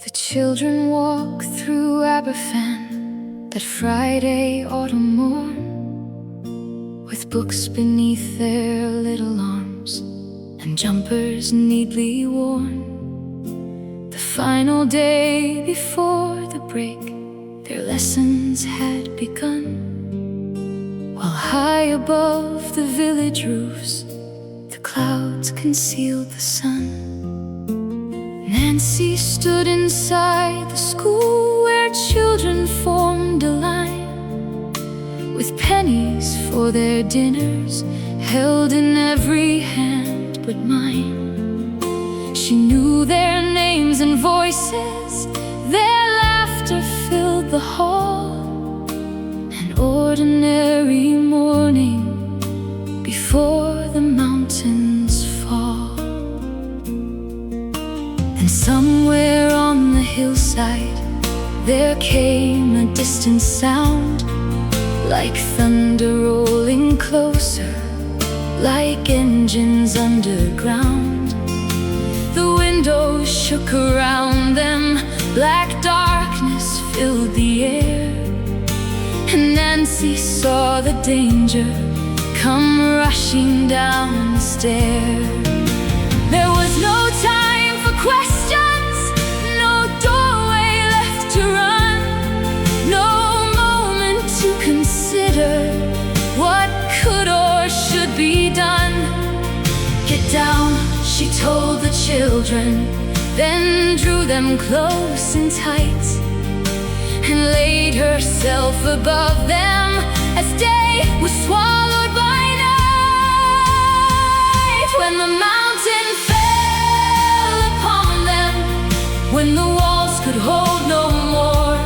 The children walk through Aberfan that Friday autumn morn, with books beneath their little arms and jumpers neatly worn. The final day before the break, their lessons had begun, while high above the village roofs the clouds concealed the sun. Nancy stood inside the school where children formed a line, with pennies for their dinners held in every hand but mine. She knew their names and voices, their laughter filled the hall. An ordinary morning before the mountains fall. And somewhere on the hillside there came a distant sound, like thunder rolling closer, like engines underground. The windows shook around them, black darkness filled the air, and Nancy saw the danger come rushing down the stair. There was no time for questions, no doorway left to run, no moment to consider what could or should be done. Get down, she told the children, then drew them close and tight, and laid herself above them as day was swallowed by night. When the mountain fell upon them, when the walls could hold no more,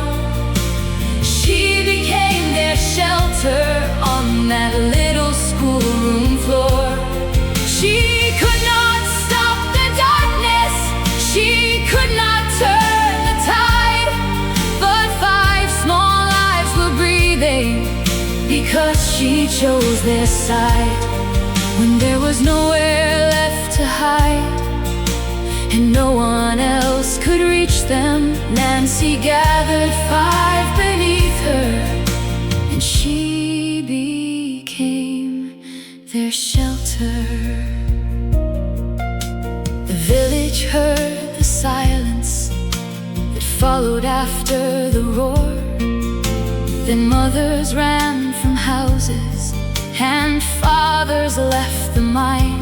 she became their shelter on that little schoolroom floor. She could not stop the darkness, she could not turn the tide, but 5 small lives were breathing because she chose their side. When there was nowhere left to hide and no one else could reach them, Nancy gathered 5 beneath her, and she became their shelter. The village heard the silence that followed after the roar. Then mothers ran from houses and fathers left the mine.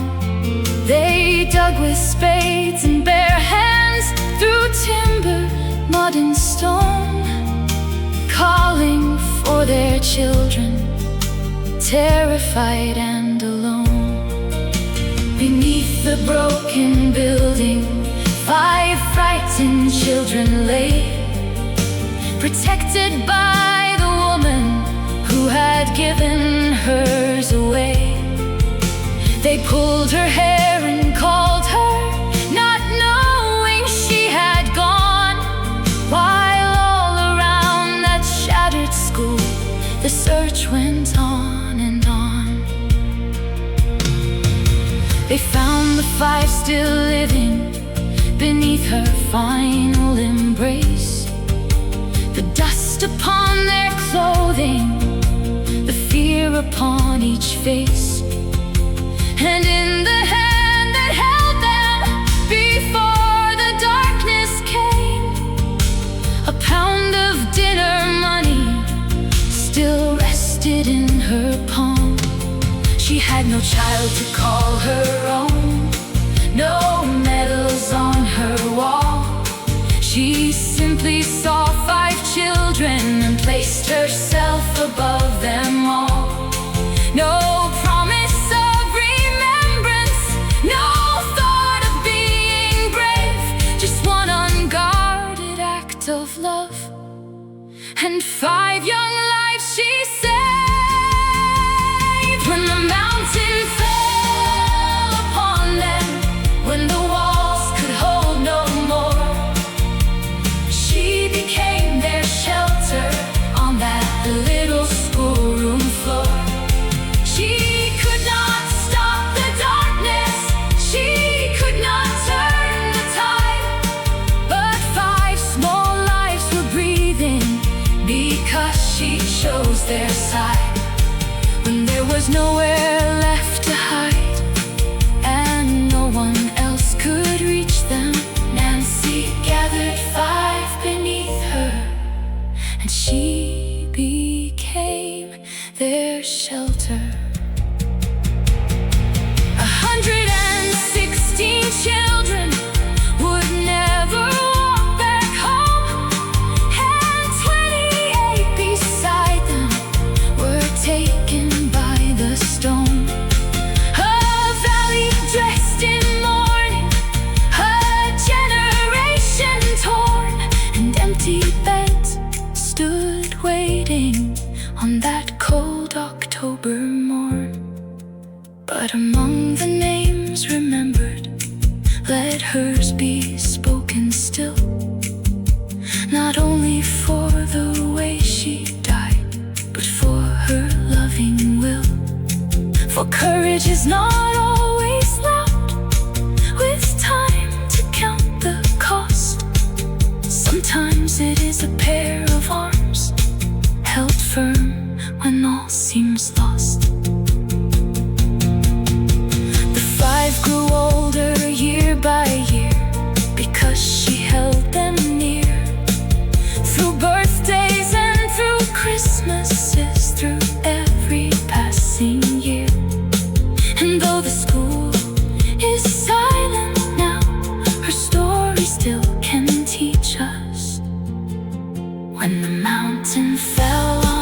They dug with spades and bare hands through timber, mud and stone, calling for their children, terrified and alone. Beneath the broken building, 5 frightened children lay, protected by the woman who had given hers away. They pulled her hair and called her, not knowing she had gone, while all around that shattered school the search went on and on. They found the 5 still living beneath her final embrace, the dust upon their clothing, the fear upon each face, and in the hand that held them before the darkness came, a pound of dinner money still rested in her palm. She had no child to call her own, no medals on her wall. She simply saw 5 children and placed herself above them all. No promise of remembrance, no thought of being brave, just one unguarded act of love, and 5 young lives she saved. When the mountain fell upon them, when the walls could hold no more, she became their shelter on that little schoolroom floor. She could not stop the darkness, she could not turn the tide, but 5 nowhere left to hide, and no one else could reach them. Nancy gathered 5 beneath her, and she became their shelter. 116 children would never walk back home, and 28 beside them were taken by the stone. A valley dressed in mourning, a generation torn, and empty beds stood waiting on that cold October morn. But among the names remembered, let hers be spoken still, not only for the way she died, but for her loving will. For courage is not always loud, with time to count the cost. Sometimes it is a pair of arms held firm when all seems lost. The 5 grew older year by year, because she held them near, through birthdays and through Christmases, through every passing year. And though the school is silent now, her story still can teach us. When the mountain fell on